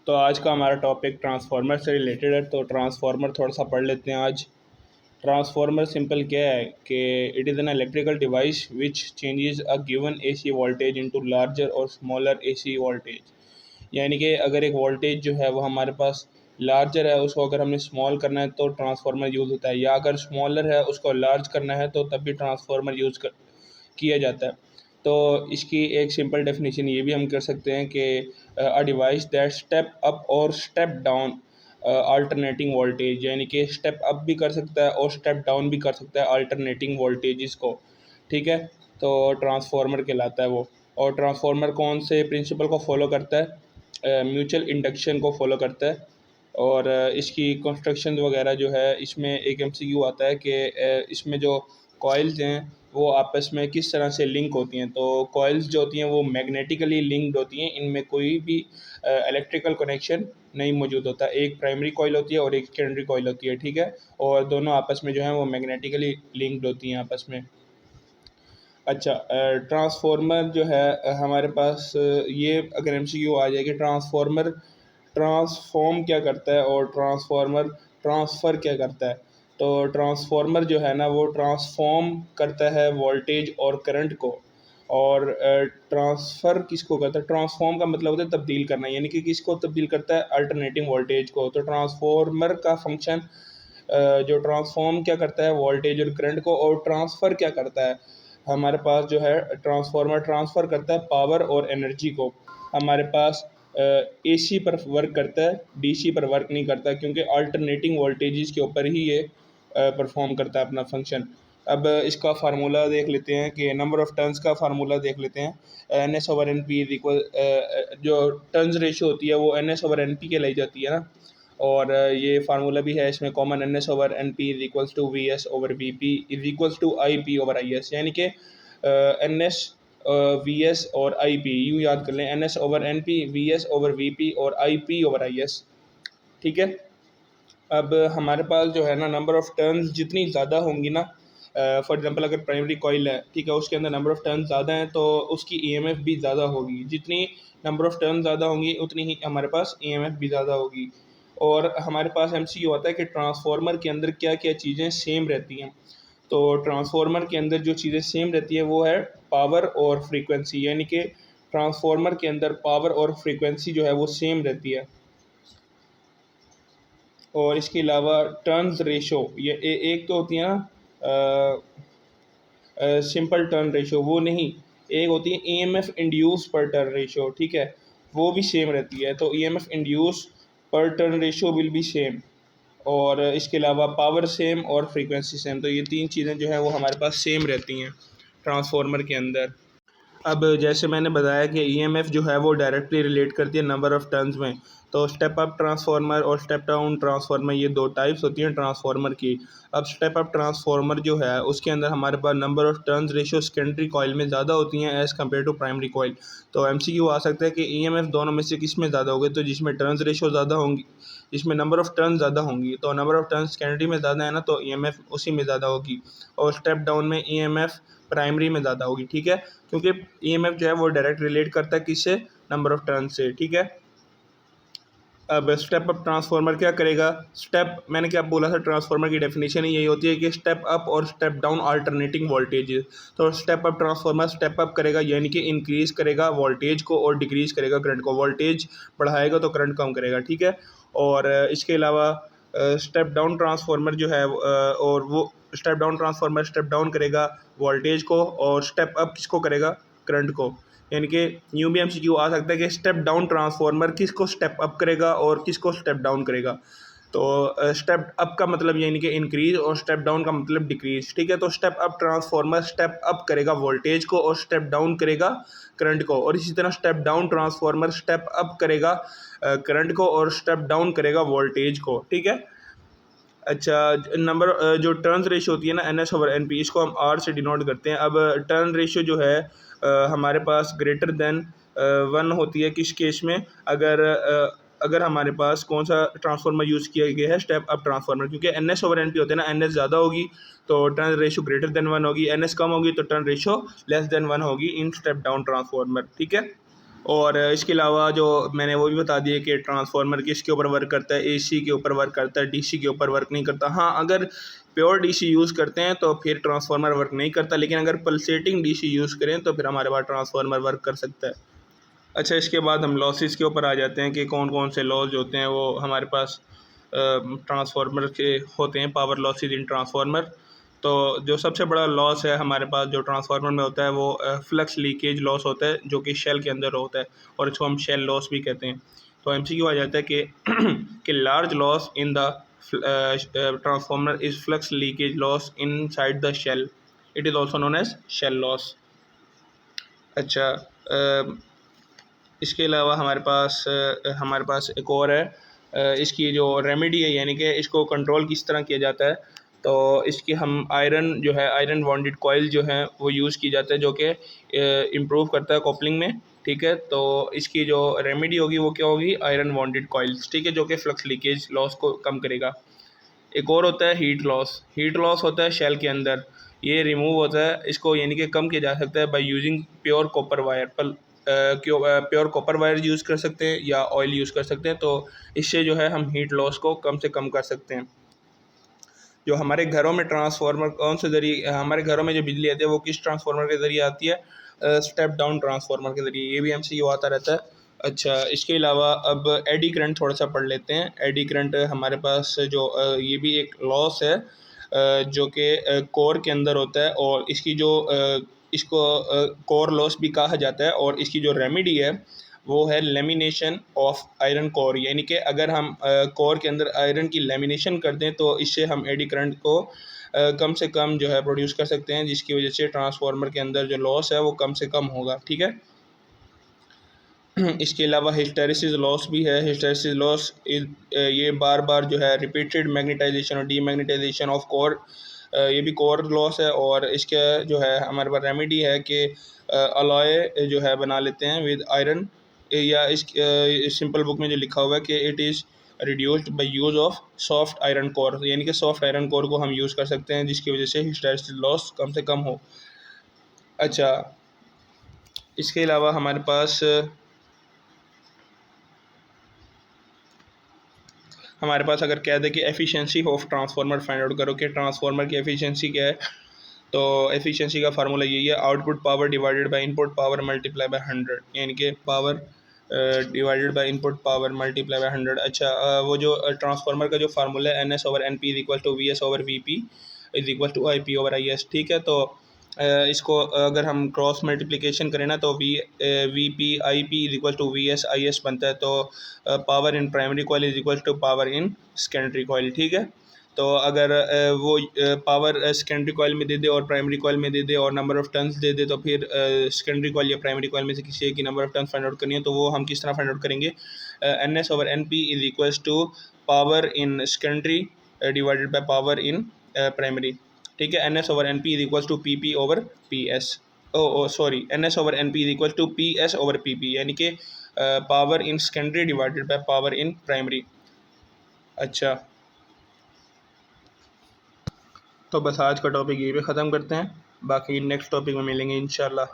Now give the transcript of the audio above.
तो आज का हमारा टॉपिक ट्रांसफार्मर से रिलेटेड है। तो ट्रांसफार्मर थोड़ा सा पढ़ लेते हैं आज। ट्रांसफार्मर सिंपल क्या है कि it is an electrical device which changes a given AC voltage into larger और स्मॉलर एसी वोल्टेज। यानी कि अगर एक वोल्टेज जो है वो हमारे पास लार्जर है, उसको अगर हमने स्मॉल करना है तो ट्रांसफार्मर यूज़ होता है, या अगर स्मॉलर है उसको लार्ज करना है तो तब भी ट्रांसफार्मर किया जाता है। तो इसकी एक सिंपल डेफिनेशन ये भी हम कर सकते हैं कि a device that step up और स्टेप डाउन अल्टरनेटिंग वोल्टेज, यानी कि स्टेप अप भी कर सकता है और स्टेप डाउन भी कर सकता है अल्टरनेटिंग वोल्टेजेस को। ठीक है, तो ट्रांसफार्मर कहलाता है वो। और ट्रांसफार्मर कौन से प्रिंसिपल को फॉलो करता है? म्यूचुअल इंडक्शन को फॉलो करता है। और इसकी कंस्ट्रक्शन वगैरह जो है, इसमें एक एमसीक्यू आता है कि इसमें जो कॉइल्स हैं वो आपस में किस तरह से लिंक होती हैं। तो कॉइल्स जो होती हैं वो मैग्नेटिकली लिंक्ड होती हैं, इनमें कोई भी इलेक्ट्रिकल कनेक्शन नहीं मौजूद होता। एक प्राइमरी कॉइल होती है और एक सेकेंडरी कॉइल होती है। ठीक है, और दोनों आपस में जो है वो मैग्नेटिकली लिंक्ड होती हैं आपस में। अच्छा, ट्रांसफार्मर जो है हमारे पास ये अगर एमसीक्यू आ जाए कि ट्रांसफार्मर ट्रांसफॉर्म क्या करता है और ट्रांसफार्मर ट्रांसफ़र क्या करता है। तो ट्रांसफार्मर जो है ना वो ट्रांसफॉर्म करता है वोल्टेज और करंट को। और ट्रांसफ़र किसको करता है? ट्रांसफॉर्म का मतलब होता है तब्दील करना, यानी कि किसको तब्दील करता है? अल्टरनेटिंग वोल्टेज को। तो ट्रांसफार्मर का फंक्शन जो ट्रांसफॉर्म क्या करता है? वोल्टेज और करंट को। और ट्रांसफ़र क्या करता है? हमारे पास जो है ट्रांसफार्मर ट्रांसफ़र करता है पावर और एनर्जी को। हमारे पास एसी पर वर्क करता है, डीसी पर वर्क नहीं करता, क्योंकि अल्टरनेटिंग वोल्टेजेस के ऊपर ही ये परफॉर्म करता है अपना फंक्शन। अब इसका फार्मूला देख लेते हैं कि नंबर ऑफ़ टर्न्स का फार्मूला देख लेते हैं। N S over N P is equal, जो टर्न्स रेशो होती है वो N S over N P के लाई जाती है ना। और ये फार्मूला भी है इसमें common, N S over N P is equals to V S over V P is equals to I P over I S. यानी कि एन एस वी एस और आई पी यूँ याद कर लें, N S over N P, V S over V P और I P over I S. ठीक है, अब हमारे पास जो है ना नंबर ऑफ़ टर्न्स जितनी ज़्यादा होंगी ना, फॉर एग्जांपल अगर प्राइमरी कॉइल है, ठीक है, उसके अंदर नंबर ऑफ़ टर्न्स ज़्यादा हैं तो उसकी ईएमएफ भी ज़्यादा होगी। जितनी नंबर ऑफ़ टर्न्स ज़्यादा होंगी उतनी ही हमारे पास ईएमएफ भी ज़्यादा होगी। और हमारे पास एमसीक्यू आता है कि ट्रांसफार्मर के अंदर क्या क्या चीज़ें सेम रहती हैं। तो ट्रांसफार्मर के अंदर जो चीज़ें सेम रहती हैं वो है पावर और फ्रीक्वेंसी, यानी कि ट्रांसफार्मर के अंदर पावर और फ्रीक्वेंसी जो है वो सेम रहती है। और इसके अलावा टर्न्स रेशो, ये एक तो होती है ना सिंपल टर्न रेशो, वो नहीं, एक होती है ईएमएफ इंड्यूस पर टर्न रेशो। ठीक है, वो भी सेम रहती है। तो ईएमएफ इंड्यूस पर turn ratio will be same. और इसके अलावा पावर सेम और फ्रीक्वेंसी सेम। तो ये तीन चीज़ें जो हैं वो हमारे पास सेम रहती हैं ट्रांसफार्मर के अंदर। अब जैसे मैंने बताया कि ईएमएफ जो है वो डायरेक्टली रिलेट करती है नंबर ऑफ़ टर्न्स में। तो स्टेप अप ट्रांसफार्मर और स्टेप डाउन ट्रांसफार्मर, ये दो टाइप्स होती हैं ट्रांसफार्मर की। अब स्टेप अप ट्रांसफार्मर जो है उसके अंदर हमारे पास number of turns ratio secondary coil में ज़्यादा होती हैं as compared to primary coil. तो एमसीक्यू आ सकता है कि ईएमएफ दोनों में से किस में ज़्यादा होगी? तो जिसमें टर्न्स रेशियो ज़्यादा होंगी, जिसमें नंबर ऑफ़ टर्न्स ज़्यादा होंगी, तो नंबर ऑफ़ टर्न्स सेकेंडरी में ज़्यादा है ना, तो ईएमएफ उसी में ज़्यादा होगी। और स्टेप डाउन में ईएमएफ प्राइमरी में ज़्यादा होगी। ठीक है, क्योंकि ईएमएफ जो है वो डायरेक्ट रिलेट करता है किससे? नंबर ऑफ़ टर्न से। ठीक है, अब स्टेप अप ट्रांसफार्मर क्या करेगा? स्टेप, मैंने क्या बोला था, ट्रांसफार्मर की डेफिनेशन ही यही होती है कि स्टेप अप और स्टेप डाउन अल्टरनेटिंग वोल्टेजेस। तो step up transformer step up करेगा, यानी कि इंक्रीज करेगा वोल्टेज को और डिक्रीज करेगा करंट को। वोल्टेज बढ़ाएगा तो करंट कम करेगा। ठीक है, और इसके अलावा स्टेप डाउन ट्रांसफार्मर जो है और वो step down transformer step down करेगा वोल्टेज को और स्टेप अप किसको करेगा? करंट को। यानी कि यूँ भी एमसीक्यू आ सकता है कि स्टेप डाउन ट्रांसफार्मर किसको स्टेप अप करेगा और किसको स्टेप डाउन करेगा। तो स्टेप अप का मतलब यानी कि इंक्रीज और स्टेप डाउन का मतलब डिक्रीज। ठीक है, तो step up transformer step up करेगा वोल्टेज को और स्टेप डाउन करेगा करंट को। और इसी तरह step down transformer step up करेगा करंट को और स्टेप डाउन करेगा वोल्टेज को। ठीक है, अच्छा, नंबर जो टर्न्स रेशियो होती है ना, N S over N P, इसको हम आर से डिनोट करते हैं। अब टर्न रेशियो जो है हमारे पास ग्रेटर देन वन होती है किस केस में? अगर हमारे पास कौन सा ट्रांसफार्मर यूज़ किया गया है? स्टेप अप ट्रांसफार्मर, क्योंकि N S over N P होते हैं ना, एन एस ज़्यादा होगी तो turn ratio greater than one होगी, एन एस कम होगी तो turn ratio less than one होगी इन स्टेप डाउन ट्रांसफार्मर। ठीक है, और इसके अलावा जो मैंने वो भी बता दिया कि ट्रांसफार्मर किसके ऊपर वर्क करता है, एसी के ऊपर वर्क करता है, डीसी के ऊपर वर्क नहीं करता। हाँ, अगर प्योर डीसी यूज़ करते हैं तो फिर ट्रांसफार्मर वर्क नहीं करता, लेकिन अगर पल्सेटिंग डीसी यूज़ करें तो फिर हमारे पास ट्रांसफार्मर वर्क कर सकता है। अच्छा, इसके बाद हम लॉसेस के ऊपर आ जाते हैं कि कौन कौन से लॉस होते हैं वो हमारे पास ट्रांसफार्मर के होते हैं, पावर लॉसेस इन ट्रांसफार्मर। तो जो सबसे बड़ा लॉस है हमारे पास जो ट्रांसफार्मर में होता है वो फ्लक्स लीकेज लॉस होता है, जो कि शेल के अंदर होता है और इसको हम शेल लॉस भी कहते हैं। तो एमसीक्यू आ जाता है कि कि large loss in the transformer is flux leakage loss inside the shell, it is also known as shell loss. अच्छा, इसके अलावा हमारे पास एक और है, इसकी जो रेमेडी है, यानी कि इसको कंट्रोल किस तरह किया जाता है। तो इसकी हम आयरन बॉन्डेड कॉइल जो है वो यूज़ की जाता है, जो कि इम्प्रूव करता है कॉपलिंग में। ठीक है, तो इसकी जो रेमेडी होगी वो क्या होगी, आयरन बॉन्डेड कॉइल्स। ठीक है, जो कि फ्लक्स लीकेज लॉस को कम करेगा। एक और होता है हीट लॉस। हीट लॉस होता है शेल के अंदर, ये रिमूव होता है, इसको यानी कि कम किया जा सकता है by using pure copper wire. पर प्योर कॉपर वायर यूज़ कर सकते हैं या ऑयल यूज़ कर सकते हैं, तो इससे जो है हम हीट लॉस को कम से कम कर सकते हैं। जो हमारे घरों में ट्रांसफार्मर कौन से ज़रिए, हमारे घरों में जो बिजली आती है वो किस ट्रांसफार्मर के ज़रिए आती है, स्टेप डाउन ट्रांसफार्मर के ज़रिए। ये भी एमसीक्यू आता रहता है। अच्छा, इसके अलावा अब एडी करंट थोड़ा सा पढ़ लेते हैं। एडी करंट हमारे पास जो ये भी एक लॉस है, जो कि कोर के अंदर होता है, और इसको कोर लॉस भी कहा जाता है। और इसकी जो रेमेडी है वो है लेमिनेशन ऑफ आयरन कोर, यानी कि अगर हम कोर के अंदर आयरन की लेमिनेशन कर दें तो इससे हम एडी करंट को कम से कम जो है प्रोड्यूस कर सकते हैं, जिसकी वजह से ट्रांसफार्मर के अंदर जो लॉस है वो कम से कम होगा। ठीक है, इसके अलावा हिस्टैरिसीस लॉस भी है। हिस्टैरिसीस लॉस ये बार बार जो है रिपीटेड मैग्नेटाइजेशन और डीमैग्नेटाइजेशन ऑफ कोर, ये भी कोर लॉस है। और इसके जो है हमारे पास रेमेडी है कि अलॉय जो है बना लेते हैं विद आयरन, या इस सिंपल बुक में जो लिखा हुआ है कि it is reduced by use of soft iron core, यानी कि सॉफ्ट आयरन कोर को हम यूज़ कर सकते हैं, जिसकी वजह से हिस्टैरिसीस लॉस कम से कम हो। अच्छा, इसके अलावा हमारे पास अगर कह दे कि efficiency of transformer find out करो कि ट्रांसफार्मर की एफिशिएंसी क्या है, तो एफिशिएंसी का फार्मूला यही है, output power divided by input power multiply by 100, यानी कि power divided by input power multiply by 100। अच्छा, वो जो ट्रांसफार्मर का जो फार्मूला है NS/NP is equal to VS/VP is equal to IP/IS। ठीक है, तो इसको अगर हम क्रॉस मल्टीप्लिकेशन करें ना तो VP IP is equal to VS/IS बनता है। तो power in primary coil is equal to power in secondary coil. ठीक है, तो अगर वो पावर सेकेंडरी कॉइल में दे दे और प्राइमरी कॉइल में दे दे और नंबर ऑफ़ टर्न्स दे दे, तो फिर सेकेंडरी कॉइल या प्राइमरी कॉइल में से किसी एक की number of turns find out करनी है, तो वो हम किस तरह फाइंड आउट करेंगे, NS/NP is equals to power in secondary divided by power in primary. ठीक है, NS/NP is equals to PP/PS। Oh sorry, NS/NP is equal to PS/PP, यानी कि power in secondary divided by power in primary. अच्छा, तो बस आज का topic यहीं पे ख़त्म करते हैं, बाकी नेक्स्ट टॉपिक में मिलेंगे इंशाल्लाह।